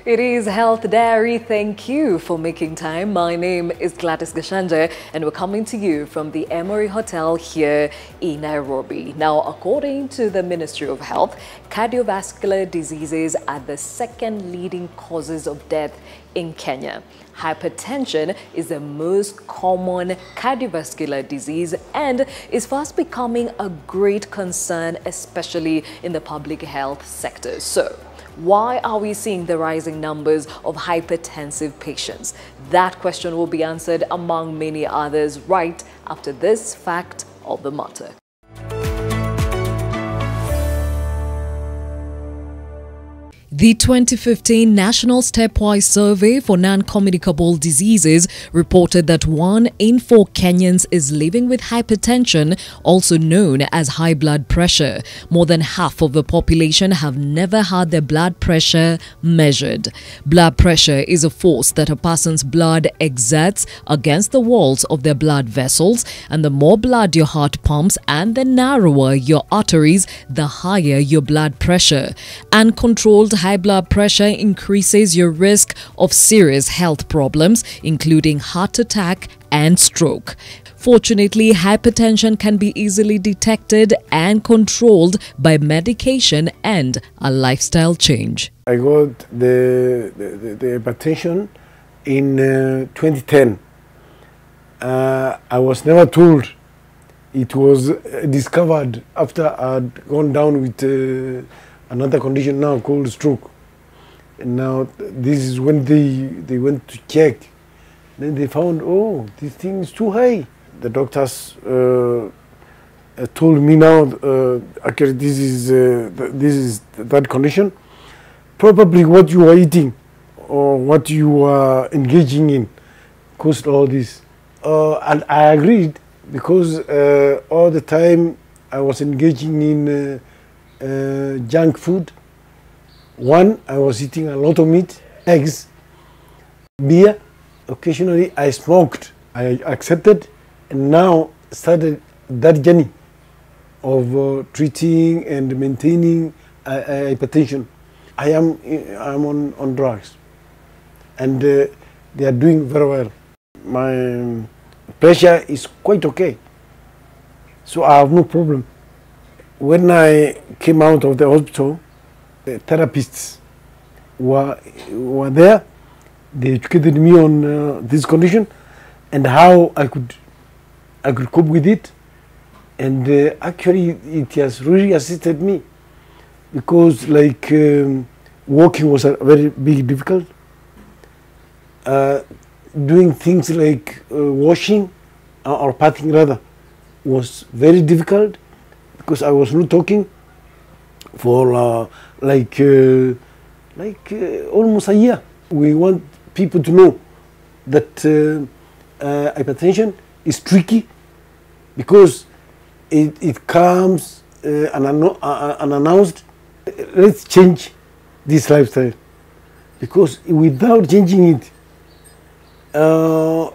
It is Health Diary. Thank you for making time. My name is Gladys Gashanja and we're coming to you from the Emory Hotel here in Nairobi. Now, according to the Ministry of Health, cardiovascular diseases are the second leading causes of death in Kenya. Hypertension is the most common cardiovascular disease and is fast becoming a great concern, especially in the public health sector. So, why are we seeing the rising numbers of hypertensive patients? That question will be answered among many others right after this fact of the matter. The 2015 National Stepwise Survey for Non-Communicable Diseases reported that 1 in 4 Kenyans is living with hypertension, also known as high blood pressure. More than half of the population have never had their blood pressure measured. Blood pressure is a force that a person's blood exerts against the walls of their blood vessels, and the more blood your heart pumps and the narrower your arteries, the higher your blood pressure. Uncontrolled high blood pressure increases your risk of serious health problems, including heart attack and stroke. Fortunately, hypertension can be easily detected and controlled by medication and a lifestyle change. I got the hypertension in 2010. I was never told. It was discovered after I'd gone down with another condition now called stroke. And now this is when they went to check. Then they found, oh, this thing is too high. The doctors told me now, actually this is that condition. Probably what you are eating or what you are engaging in caused all this. And I agreed because all the time I was engaging in junk food. One, I was eating a lot of meat, eggs, beer. Occasionally I smoked. I accepted and now started that journey of treating and maintaining hypertension. I'm on drugs and they are doing very well. My pressure is quite okay, so I have no problem. When I came out of the hospital, the therapists were there. They educated me on this condition and how I could cope with it. And actually, it has really assisted me because, like, walking was a very big difficult. Doing things like washing or bathing rather was very difficult, because I was not talking for almost a year. We want people to know that hypertension is tricky because it comes unannounced. Let's change this lifestyle, because without changing it,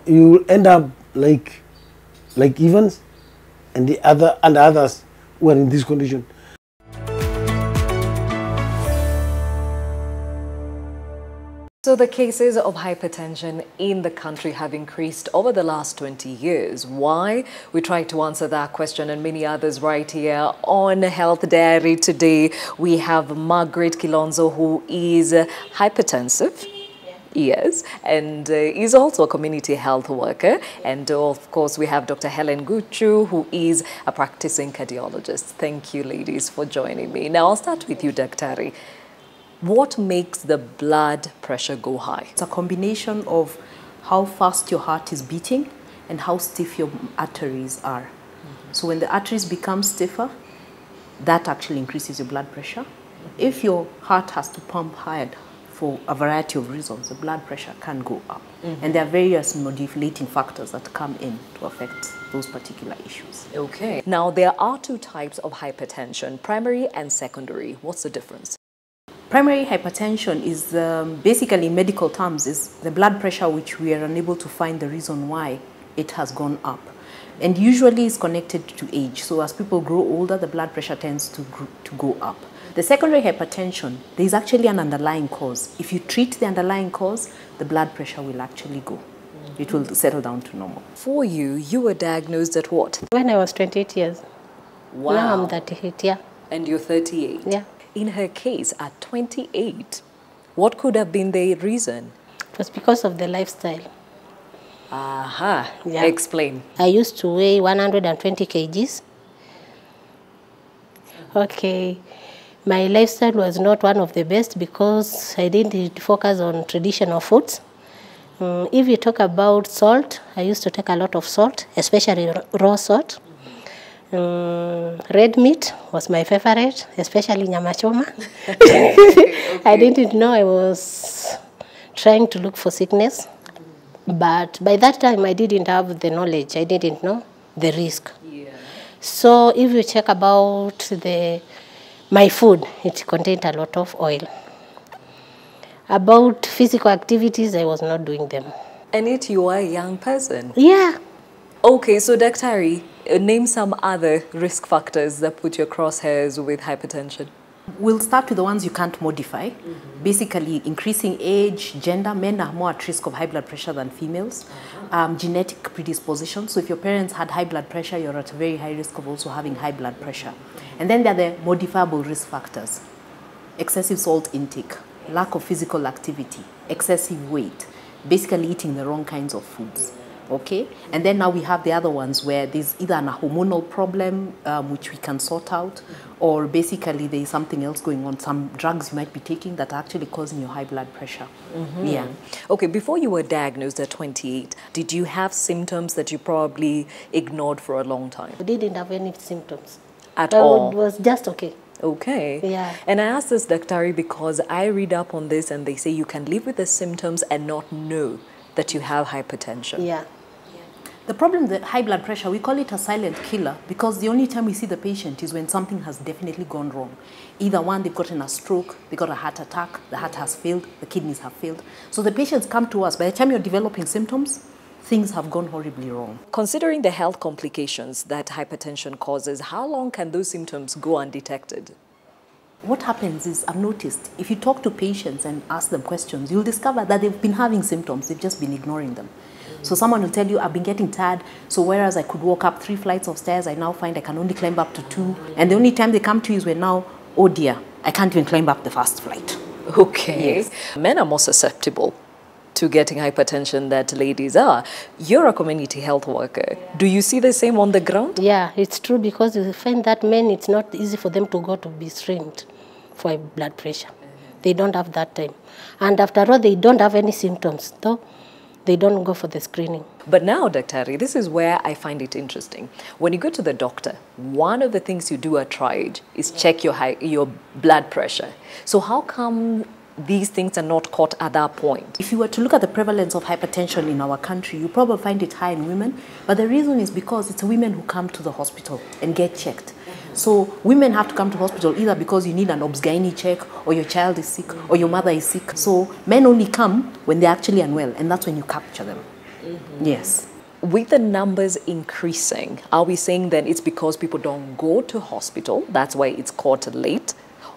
you will end up like Evans and others who are in this condition. So the cases of hypertension in the country have increased over the last 20 years. Why? We try to answer that question and many others right here on Health Diary today. We have Margaret Kilonzo, who is hypertensive. Yes, and is also a community health worker. And of course, we have Dr. Helen Guchu, who is a practicing cardiologist. Thank you, ladies, for joining me. Now, I'll start with you, Daktari. What makes the blood pressure go high? It's a combination of how fast your heart is beating and how stiff your arteries are. So when the arteries become stiffer, that actually increases your blood pressure. If your heart has to pump hard for a variety of reasons, the blood pressure can go up. And there are various modulating factors that come in to affect those particular issues. Okay. Now, there are 2 types of hypertension, primary and secondary. What's the difference? Primary hypertension is basically, in medical terms, is the blood pressure which we are unable to find the reason why it has gone up. And usually it's connected to age. So as people grow older, the blood pressure tends to go up. The secondary hypertension, there is actually an underlying cause. If you treat the underlying cause, the blood pressure will actually go. It will settle down to normal. For you, you were diagnosed at what? When I was 28 years. Wow. Now I'm 38, yeah. And you're 38? Yeah. In her case, at 28, what could have been the reason? It was because of the lifestyle. Aha. Yeah. Explain. I used to weigh 120 kgs. Okay. My lifestyle was not one of the best because I didn't focus on traditional foods. If you talk about salt, I used to take a lot of salt, especially raw salt. Red meat was my favorite, especially nyama choma. Okay. I didn't know I was trying to look for sickness. But by that time, I didn't have the knowledge. I didn't know the risk. Yeah. So if you check about my food, it contained a lot of oil. About physical activities, I was not doing them. And yet you are a young person. Yeah. Okay, so Daktari, name some other risk factors that put your crosshairs with hypertension. We'll start with the ones you can't modify. Basically, increasing age, gender. Men are more at risk of high blood pressure than females. Genetic predisposition. So if your parents had high blood pressure, you're at a very high risk of also having high blood pressure. And then there are the modifiable risk factors. Excessive salt intake, lack of physical activity, excessive weight, basically eating the wrong kinds of foods. Okay, and then now we have the other ones where there's either a hormonal problem, which we can sort out, or basically there's something else going on, some drugs you might be taking that are actually causing your high blood pressure. Yeah. Okay, before you were diagnosed at 28, did you have symptoms that you probably ignored for a long time? I didn't have any symptoms. At all? It was just okay. Okay. Yeah. And I ask this, Daktari, because I read up on this and they say you can live with the symptoms and not know that you have hypertension. Yeah. The problem with high blood pressure, we call it a silent killer because the only time we see the patient is when something has definitely gone wrong. Either one, they've gotten a stroke, they got a heart attack, the heart has failed, the kidneys have failed. So the patients come to us. By the time you're developing symptoms, things have gone horribly wrong. Considering the health complications that hypertension causes, how long can those symptoms go undetected? What happens is, I've noticed, if you talk to patients and ask them questions, you'll discover that they've been having symptoms, they've just been ignoring them. So someone will tell you, I've been getting tired, so whereas I could walk up 3 flights of stairs, I now find I can only climb up to 2. And the only time they come to you is when now, oh dear, I can't even climb up the first flight. Okay. Yes. Men are more susceptible to getting hypertension that ladies are. You're a community health worker. Do you see the same on the ground? Yeah, it's true because you find that men, it's not easy for them to go to be screened for blood pressure. They don't have that time. And after all, they don't have any symptoms, though. They don't go for the screening. But now, Daktari, this is where I find it interesting. When you go to the doctor, one of the things you do at triage is check your blood pressure. So how come these things are not caught at that point? If you were to look at the prevalence of hypertension in our country, you probably find it high in women. But the reason is because it's women who come to the hospital and get checked. So women have to come to hospital either because you need an obs-gynae check, or your child is sick, or your mother is sick. So men only come when they're actually unwell, and that's when you capture them. Yes. With the numbers increasing, are we saying then it's because people don't go to hospital, that's why it's caught late?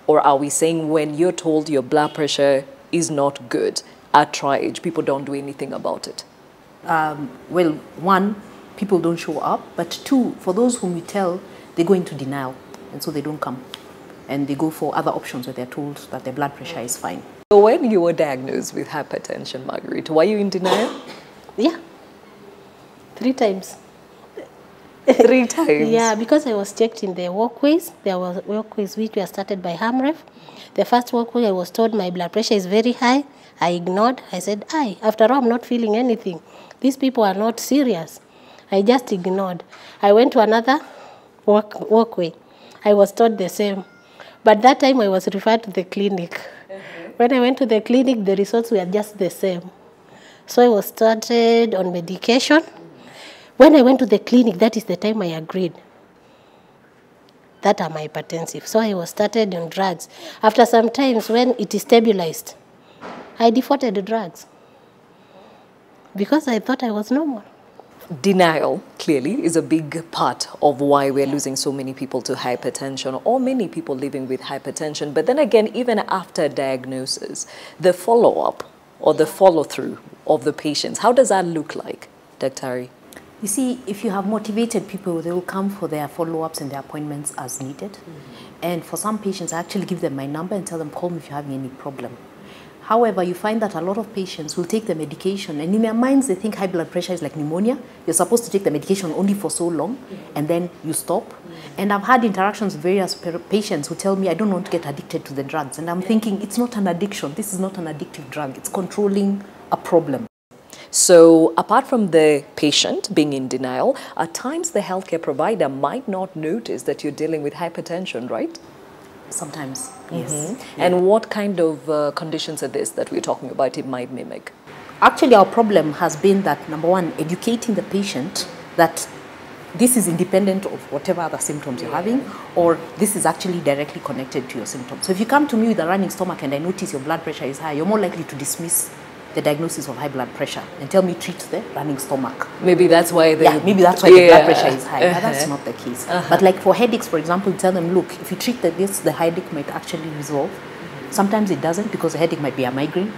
Or are we saying when you're told your blood pressure is not good at triage, people don't do anything about it? Well, one, people don't show up, but two, for those whom we tell, they go into denial, and so they don't come. And they go for other options where they're told that their blood pressure is fine. So when you were diagnosed with hypertension, Marguerite, were you in denial? Yeah. 3 times. 3 times? Yeah, because I was checked in the walkways. There were walkways which were started by HAMREF. The first walkway, I was told my blood pressure is very high. I ignored. I said, after all, I'm not feeling anything. These people are not serious. I just ignored. I went to another walkway. I was told the same. But that time I was referred to the clinic. When I went to the clinic, the results were just the same. So I was started on medication. When I went to the clinic, that is the time I agreed that I'm hypertensive. So I was started on drugs. After some times, when it is stabilized, I defaulted the drugs because I thought I was normal. Denial, clearly, is a big part of why we're losing so many people to hypertension, or many people living with hypertension. But then again, even after diagnosis, the follow-up or the follow-through of the patients, how does that look like, Dr. Ari? You see, if you have motivated people, they will come for their follow-ups and their appointments as needed. And for some patients, I actually give them my number and tell them, call me if you're having any problem. However, you find that a lot of patients will take the medication, and in their minds, they think high blood pressure is like pneumonia. You're supposed to take the medication only for so long, and then you stop. And I've had interactions with various patients who tell me, I don't want to get addicted to the drugs. And I'm thinking, it's not an addiction. This is not an addictive drug. It's controlling a problem. So apart from the patient being in denial, at times the healthcare provider might not notice that you're dealing with hypertension, right? Sometimes, yes. And what kind of conditions are this that we're talking about it might mimic? Actually, our problem has been that, number one, educating the patient that this is independent of whatever other symptoms you're having, or this is actually directly connected to your symptoms. So if you come to me with a running stomach and I notice your blood pressure is high, you're more likely to dismiss the diagnosis of high blood pressure and tell me treat the running stomach. Maybe that's why they... Yeah, maybe that's why the blood pressure is high. But that's not the case. But like for headaches, for example, you tell them, look, if you treat this, the headache might actually resolve. Sometimes it doesn't because the headache might be a migraine.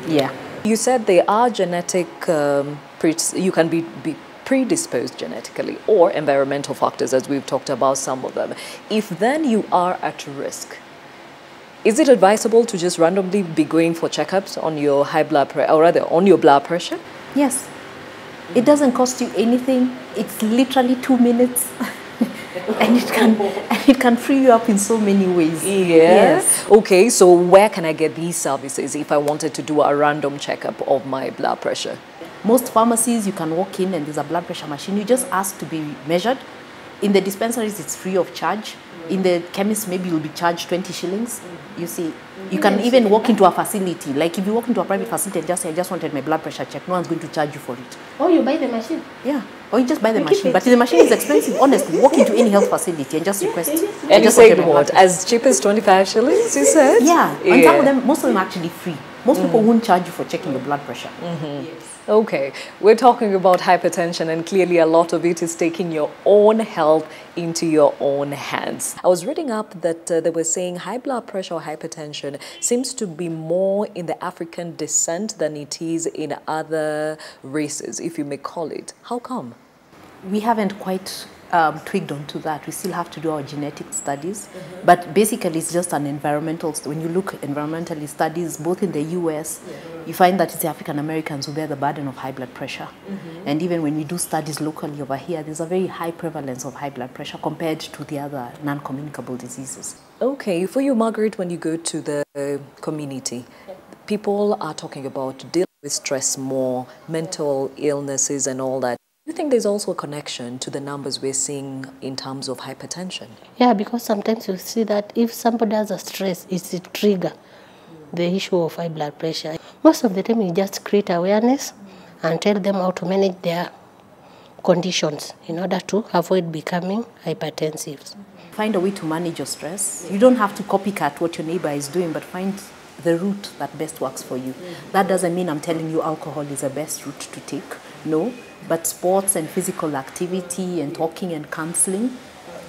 Yeah. You said there are genetic, you can be predisposed genetically or environmental factors, as we've talked about some of them. If then you are at risk, is it advisable to just randomly be going for checkups on your high blood pressure, or rather on your blood pressure? Yes. It doesn't cost you anything. It's literally 2 minutes. and it can free you up in so many ways. Yes. Okay, so where can I get these services if I wanted to do a random checkup of my blood pressure? Most pharmacies, you can walk in and there's a blood pressure machine. You just ask to be measured. In the dispensaries, it's free of charge. In the chemist, maybe you'll be charged 20 shillings. You see, you can even walk into a facility. Like if you walk into a private facility and just say, I just wanted my blood pressure checked, no one's going to charge you for it. Oh, you buy the machine? Yeah. Or you just buy the machine. But the machine is expensive, honestly. Walk into any health facility and just request. And you say what? As cheap as 25 shillings, you said? Yeah. And some of them, most of them are actually free. Most people won't charge you for checking your blood pressure. Yes. Okay, we're talking about hypertension, and clearly a lot of it is taking your own health into your own hands. I was reading up that they were saying high blood pressure or hypertension seems to be more in the African descent than it is in other races, if you may call it. How come? We haven't quite twigged onto that. We still have to do our genetic studies. But basically, it's just an environmental, when you look environmentally studies, both in the US, you find that it's the African Americans who bear the burden of high blood pressure. And even when we do studies locally over here, there's a very high prevalence of high blood pressure compared to the other non-communicable diseases. Okay, for you, Margaret, when you go to the community, people are talking about dealing with stress more, mental illnesses and all that. Do you think there's also a connection to the numbers we're seeing in terms of hypertension? Yeah, because sometimes you see that if somebody has a stress, it's a trigger, the issue of high blood pressure. Most of the time, you just create awareness and tell them how to manage their conditions in order to avoid becoming hypertensive. Find a way to manage your stress. You don't have to copycat what your neighbor is doing, but find the route that best works for you. That doesn't mean I'm telling you alcohol is the best route to take. No, but sports and physical activity and talking and counseling,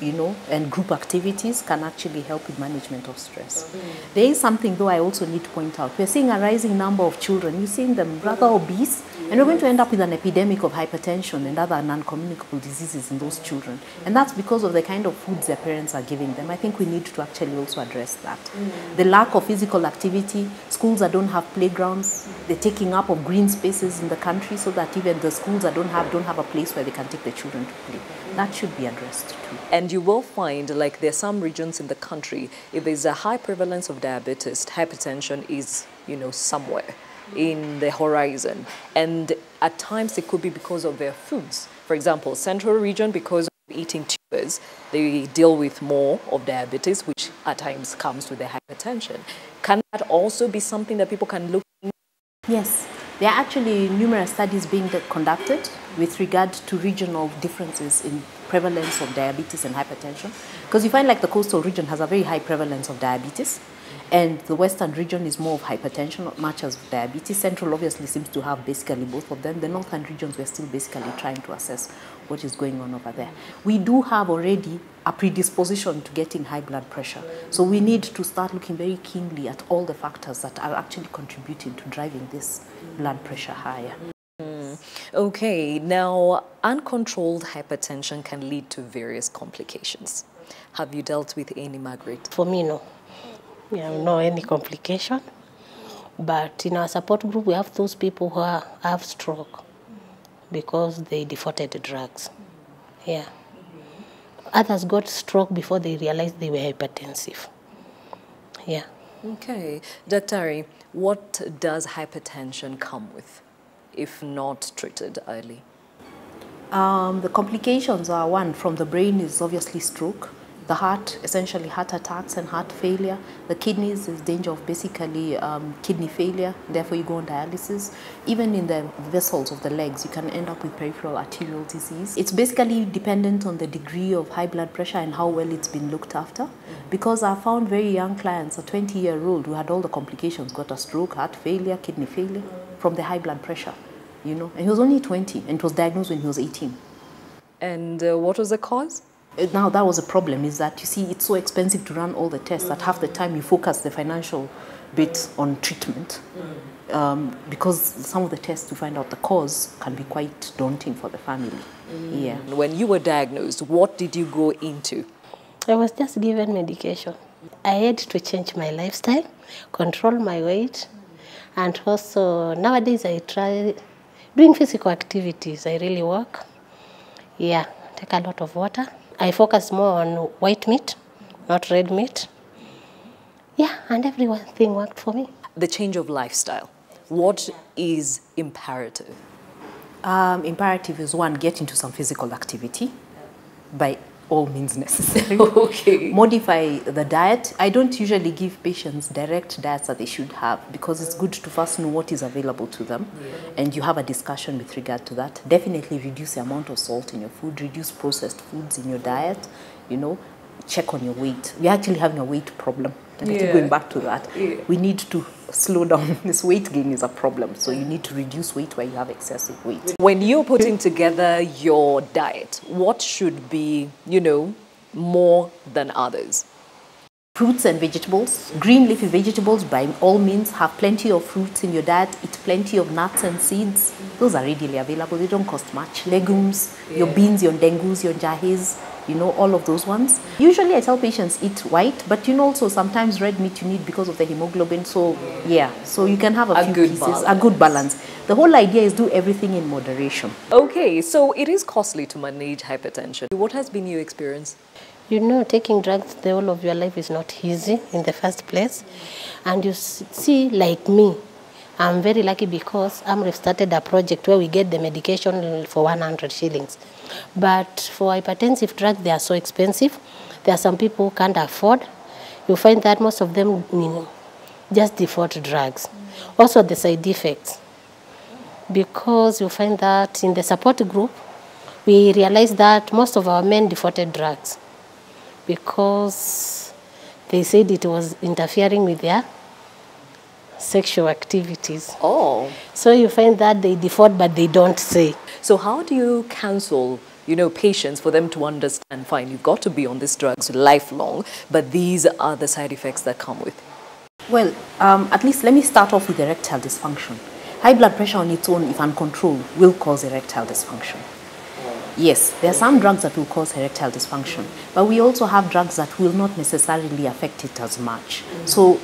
you know, and group activities can actually help with management of stress. There is something, though, I also need to point out. We're seeing a rising number of children. You're seeing them rather obese, and we're going to end up with an epidemic of hypertension and other non-communicable diseases in those children. And that's because of the kind of foods their parents are giving them. I think we need to actually also address that. The lack of physical activity, schools that don't have playgrounds, the taking up of green spaces in the country so that even the schools that don't have a place where they can take the children to play. That should be addressed too. And you will find, like, there are some regions in the country, if there's a high prevalence of diabetes, hypertension is, you know, somewhere in the horizon. And at times it could be because of their foods. For example, central region, because of eating tubers, they deal with more of diabetes, which at times comes with the hypertension. Can that also be something that people can look into? Yes. There are actually numerous studies being conducted with regard to regional differences in prevalence of diabetes and hypertension. Because you find like the coastal region has a very high prevalence of diabetes. And the western region is more of hypertension, not much as diabetes. Central obviously seems to have basically both of them. The northern regions, we're still basically trying to assess what is going on over there. We do have already a predisposition to getting high blood pressure. So we need to start looking very keenly at all the factors that are actually contributing to driving this blood pressure higher. Okay, now uncontrolled hypertension can lead to various complications. Have you dealt with any, Margaret? For me, no. Yeah, no any complication. But in our support group, we have those people who have stroke because they defaulted drugs. Yeah. Others got stroke before they realized they were hypertensive. Yeah. Okay. Dr. What does hypertension come with if not treated early? The complications are, one, from the brain is obviously stroke. The heart, essentially heart attacks and heart failure. The kidneys is danger of basically kidney failure, therefore you go on dialysis. Even in the vessels of the legs, you can end up with peripheral arterial disease. It's basically dependent on the degree of high blood pressure and how well it's been looked after. Because I found very young clients, a 20-year-old who had all the complications, got a stroke, heart failure, kidney failure from the high blood pressure, you know. And he was only 20 and it was diagnosed when he was 18. And what was the cause? Now that was a problem, is that you see it's so expensive to run all the tests that half the time you focus the financial bit on treatment because some of the tests to find out the cause can be quite daunting for the family. Yeah. When you were diagnosed, what did you go into? I was just given medication. I had to change my lifestyle, control my weight, and also nowadays I try doing physical activities. I really work. Yeah, take a lot of water. I focus more on white meat, not red meat. Yeah, and everything worked for me. The change of lifestyle. What is imperative? Imperative is, one, get into some physical activity by all means necessary. Okay. Modify the diet. I don't usually give patients direct diets that they should have because it's good to first know what is available to them and you have a discussion with regard to that. Definitely reduce the amount of salt in your food, reduce processed foods in your diet, you know, check on your weight. We're actually having a weight problem. And I keep going back to that. We need to slow down. This weight gain is a problem. So you need to reduce weight where you have excessive weight. When you're putting together your diet, what should be, you know, more than others? Fruits and vegetables. Green leafy vegetables, by all means, have plenty of fruits in your diet. Eat plenty of nuts and seeds. Those are readily available. They don't cost much. Legumes, your beans, your dengus, your jahis, you know, all of those ones. Usually I tell patients eat white, but you know also sometimes red meat you need because of the hemoglobin. So yeah, so you can have a few good pieces, balance. a good balance. The whole idea is do everything in moderation. Okay, so it is costly to manage hypertension. What has been your experience? You know, taking drugs the whole of your life is not easy in the first place. And you see, like me, I'm very lucky because AMREF started a project where we get the medication for 100 shillings. But for hypertensive drugs, they are so expensive. There are some people who can't afford. You find that most of them just default drugs. Also the side effects. Because you find that in the support group, we realize that most of our men defaulted drugs because they said it was interfering with their sexual activities. Oh. So you find that they default, but they don't say. So how do you counsel, you know, patients for them to understand, fine, you've got to be on these drugs lifelong, but these are the side effects that come with it? Well, at least let me start off with erectile dysfunction. High blood pressure on its own, if uncontrolled, will cause erectile dysfunction. Yes, there are some drugs that will cause erectile dysfunction, but we also have drugs that will not necessarily affect it as much. So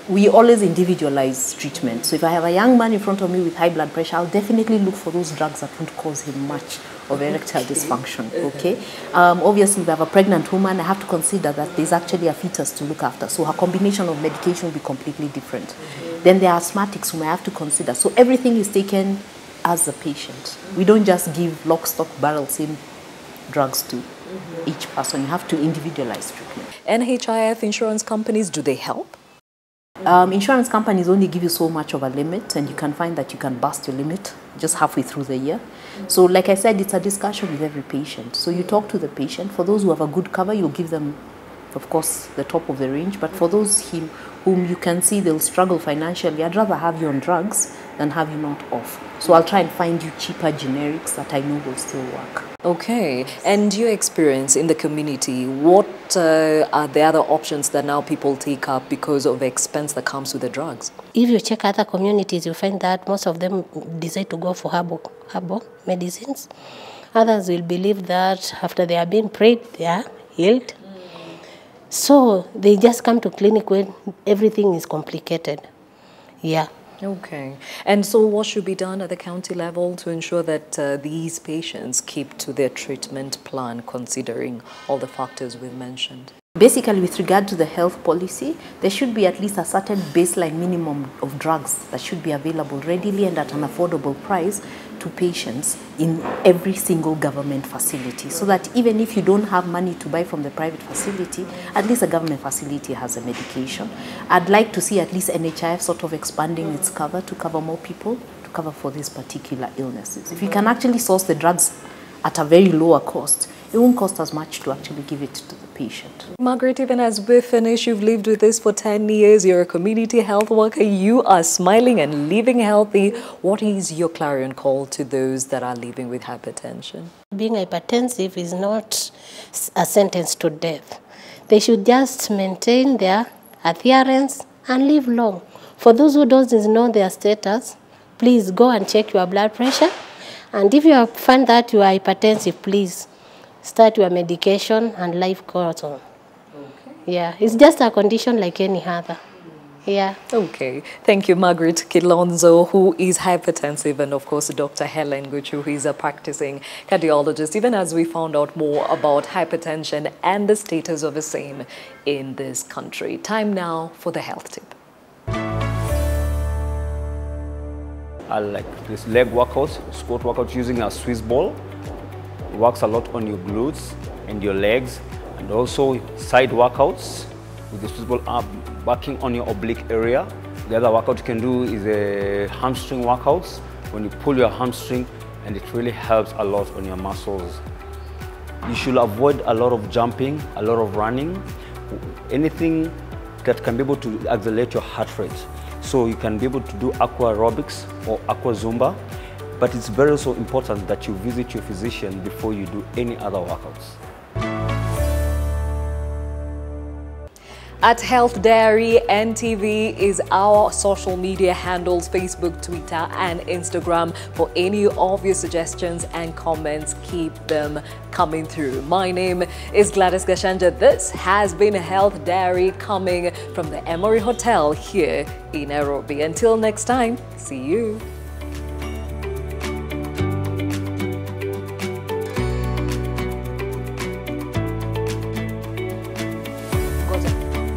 we always individualize treatment. So if I have a young man in front of me with high blood pressure, I'll definitely look for those drugs that won't cause him much of erectile dysfunction, okay? Obviously, if I have a pregnant woman, I have to consider that there's actually a fetus to look after. So her combination of medication will be completely different. Then there are asthmatics whom I have to consider. So everything is taken as a patient. We don't just give lock, stock, barrel, same drugs to each person. You have to individualize treatment. NHIF insurance companies, do they help? Insurance companies only give you so much of a limit, and you can find that you can bust your limit just halfway through the year. So like I said, it's a discussion with every patient. So you talk to the patient. For those who have a good cover, you'll give them of course, the top of the range. But for those whom you can see they'll struggle financially, I'd rather have you on drugs than have you not off. So I'll try and find you cheaper generics that I know will still work. Okay. And your experience in the community, what are the other options that now people take up because of the expense that comes with the drugs? If you check other communities, you find that most of them decide to go for herbal medicines. Others will believe that after they are being prayed, they are healed. So they just come to clinic when everything is complicated. Yeah. Okay. And so what should be done at the county level to ensure that these patients keep to their treatment plan, considering all the factors we've mentioned? Basically, with regard to the health policy, there should be at least a certain baseline minimum of drugs that should be available readily and at an affordable price to patients in every single government facility, so that even if you don't have money to buy from the private facility, at least a government facility has a medication. I'd like to see at least NHIF sort of expanding its cover to cover more people, to cover for these particular illnesses. If you can actually source the drugs at a very lower cost, it won't cost as much to actually give it to the patient. Margaret, even as we finish, you've lived with this for 10 years, you're a community health worker, you are smiling and living healthy. What is your clarion call to those that are living with hypertension? Being hypertensive is not a sentence to death. They should just maintain their adherence and live long. For those who don't know their status, please go and check your blood pressure. And if you find that you are hypertensive, please start your medication and life goes on. Okay. Yeah, it's just a condition like any other. Yeah. Okay. Thank you, Margaret Kilonzo, who is hypertensive, and of course, Dr. Helen Guchu, who is a practicing cardiologist, even as we found out more about hypertension and the status of the same in this country. Time now for the health tip. I like this leg workout, squat workout using a Swiss ball. It works a lot on your glutes and your legs, and also side workouts with the Swiss ball working on your oblique area. The other workout you can do is a hamstring workouts, when you pull your hamstring, and it really helps a lot on your muscles. You should avoid a lot of jumping, a lot of running, anything that can be able to accelerate your heart rate. So you can be able to do aqua aerobics or aqua zumba, but it's very also important that you visit your physician before you do any other workouts. At Health Diary NTV is our social media handles, Facebook, Twitter, and Instagram. For any of your suggestions and comments, keep them coming through. My name is Gladys Gashanja. This has been Health Diary, coming from the Emory Hotel here in Nairobi. Until next time, see you.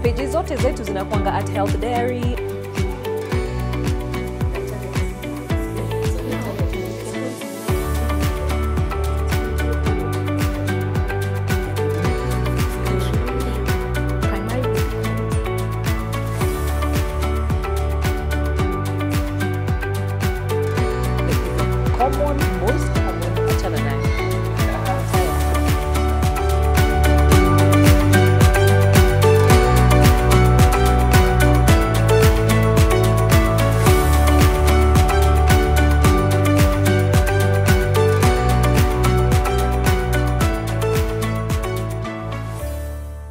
Pages zote zetu zinakuanga at Health Diary